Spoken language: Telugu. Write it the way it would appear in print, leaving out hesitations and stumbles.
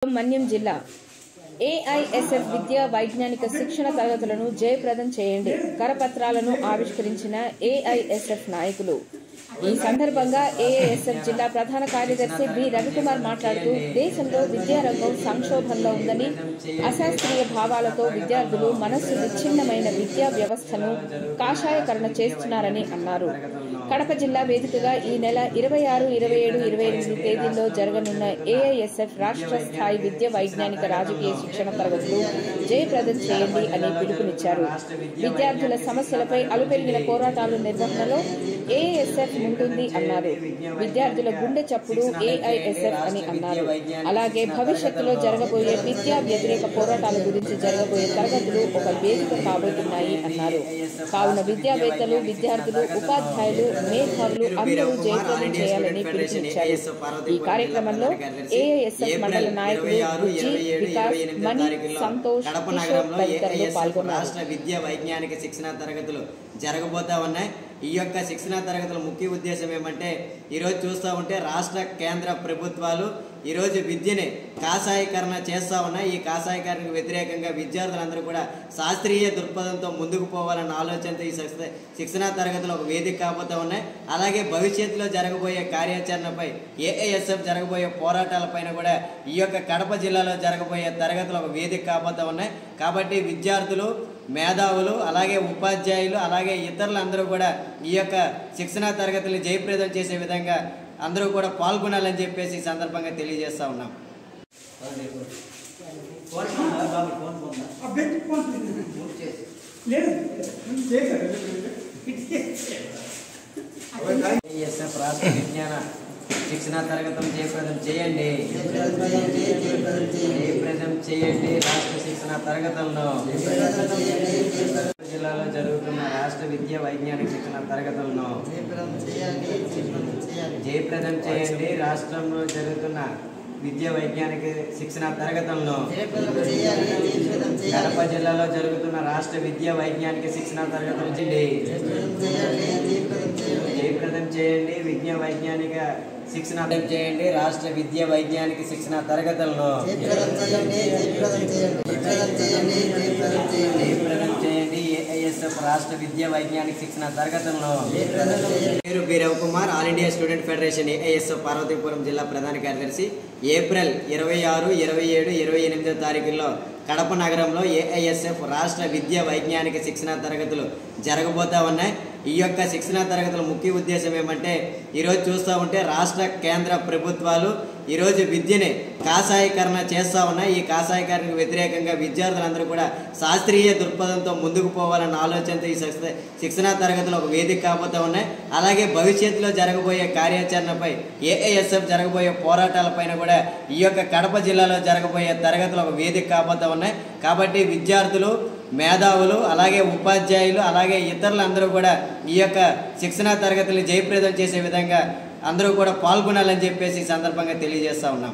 మన్యం జిల్లా ఏఐఎస్ఎఫ్ విద్యా వైజ్ఞానిక శిక్షణ తరగతులను జయప్రదం చేయండి కరపత్రాలను ఆవిష్కరించిన ఏఐఎస్ఎఫ్ నాయకులు। ఈ సందర్భంగా ఏఐఎస్ఎఫ్ జిల్లా ప్రధాన కార్యదర్శి బి రవికుమార్ మాట్లాడుతూ దేశంలో విద్యారంగం సంక్షోభంలో ఉందని, అశాస్త్రీయ భావాలతో విద్యార్థులు మనస్సు విచ్ఛిన్నమైన విద్యా వ్యవస్థను కాషాయకరణ చేస్తున్నారని అన్నారు। కడప జిల్లా వేదికగా ఈ నెల 26, 27, 28 తేదీల్లో జరగనున్న ఏఐఎస్ఎఫ్ రాష్ట్ర స్థాయి విద్య వైజ్ఞానిక రాజకీయ శిక్షణ తరగతులు జయప్రదం చేయండి అని పిలుపునిచ్చారు। విద్యార్థుల సమస్యలపై అలుపెరిగిన పోరాటాల నిర్వహణలో ఏఐఎస్ఎఫ్ ఉంటుంది అన్నారు। విద్యార్థుల గుండె చప్పుడు ఏఐఎస్ఎఫ్ అని అన్నారు। అలాగే భవిష్యత్తులో జరగబోయే విద్యా వ్యతిరేక పోరాటాల గురించి జరగబోయే తరగతులు ఒక వేదిక కాబోతున్నాయి అన్నారు। కావున విద్యావేత్తలు, విద్యార్థులు, ఉపాధ్యాయులు, మేధావులు అందరూ జయప్రదం చేయాలని పిలుపునిచ్చారు। ఈ కార్యక్రమంలో ఏఐఎస్ఎఫ్ మండల నాయకులు బుజ్జి, వికాస్, మణి, సంతోష్, కిషోర్ తదితరులు పాల్గొన్నారు। రాష్ట్ర విద్యా వైజ్ఞానిక శిక్షణ తరగతులు జరగబోతా ఉన్నాయి। ఈ యొక్క శిక్షణ తరగతుల ముఖ్య ఉద్దేశం ఏమంటే, ఈరోజు చూస్తూ ఉంటే రాష్ట్ర కేంద్ర ప్రభుత్వాలు ఈరోజు విద్యని కాషాయకరణ చేస్తూ ఉన్నాయి। ఈ కాషాయకరణకు వ్యతిరేకంగా విద్యార్థులందరూ కూడా శాస్త్రీయ దృక్పథంతో ముందుకు పోవాలన్న ఆలోచనతో ఈ శిక్షణ తరగతులు ఒక వేదిక కాబోతూ ఉన్నాయి। అలాగే భవిష్యత్తులో జరగబోయే కార్యాచరణపై ఏఐఎస్ఎఫ్ జరగబోయే పోరాటాలపైన కూడా ఈ యొక్క కడప జిల్లాలో జరగబోయే తరగతులు ఒక వేదిక కాబోతూ ఉన్నాయి। కాబట్టి విద్యార్థులు, మేధావులు, అలాగే ఉపాధ్యాయులు, అలాగే ఇతరులందరూ కూడా ఈ యొక్క శిక్షణ తరగతులు జయప్రదం చేసే విధంగా అందరూ కూడా పాల్గొనాలని చెప్పేసి ఈ సందర్భంగా తెలియజేస్తా ఉన్నాం। రాష్ట్ర విజ్ఞాన శిక్షణ తరగతులు జయప్రదం చేయండి, జయప్రదం చేయండి రాష్ట్ర శిక్షణ తరగతులను। జిల్లాలో జరుగుతున్న రాష్ట్ర విద్యా వైజ్ఞానిక శిక్షణ తరగతులను జయప్రదం చేయండి, రాష్ట్రంలో జరుగుతున్న విద్యా వైజ్ఞానిక శిక్షణ తరగతులను కడప జిల్లాలో జరుగుతున్న రాష్ట్ర విద్యా వైజ్ఞానిక శిక్షణ తరగతులు జయప్రదం చేయండి, విద్యా వైజ్ఞానిక శిక్షణ చేయండి రాష్ట్ర విద్యా వైజ్ఞానిక శిక్షణ తరగతులను జయప్రదం చేయండి ఏఐఎస్ఎఫ్ రాష్ట్ర విద్యా వైజ్ఞానిక శిక్షణ తరగతులను। పేరు B Ravikumar, all India student federation AISF Parvathipuram జిల్లా ప్రధాన కార్యదర్శి। ఏప్రిల్ 26, 27, 28 తారీఖుల్లో కడప నగరంలో ఏఐఎస్ఎఫ్ రాష్ట్ర విద్యా వైజ్ఞానిక శిక్షణ తరగతులు జరగబోతా ఉన్నాయి। ఈ యొక్క శిక్షణ తరగతుల ముఖ్య ఉద్దేశం ఏమంటే, ఈరోజు చూస్తూ ఉంటే రాష్ట్ర కేంద్ర ప్రభుత్వాలు ఈరోజు విద్యని కాషాయకరణ చేస్తూ ఉన్నాయి। ఈ కాషాయకరణకు వ్యతిరేకంగా విద్యార్థులందరూ కూడా శాస్త్రీయ దృక్పథంతో ముందుకు పోవాలన్న ఆలోచనతో ఈ శిక్షణ తరగతులు ఒక వేదిక కాబోతూ ఉన్నాయి। అలాగే భవిష్యత్తులో జరగబోయే కార్యాచరణపై ఏఐఎస్ఎఫ్ జరగబోయే పోరాటాలపైన కూడా ఈ యొక్క కడప జిల్లాలో జరగబోయే తరగతులు ఒక వేదిక కాబోతూ ఉన్నాయి। కాబట్టి విద్యార్థులు, మేధావులు, అలాగే ఉపాధ్యాయులు, అలాగే ఇతరులందరూ కూడా ఈ యొక్క శిక్షణ తరగతులు జయప్రదం చేసే విధంగా అందరూ కూడా పాల్గొనాలని చెప్పేసి ఈ సందర్భంగా తెలియజేస్తా ఉన్నాం।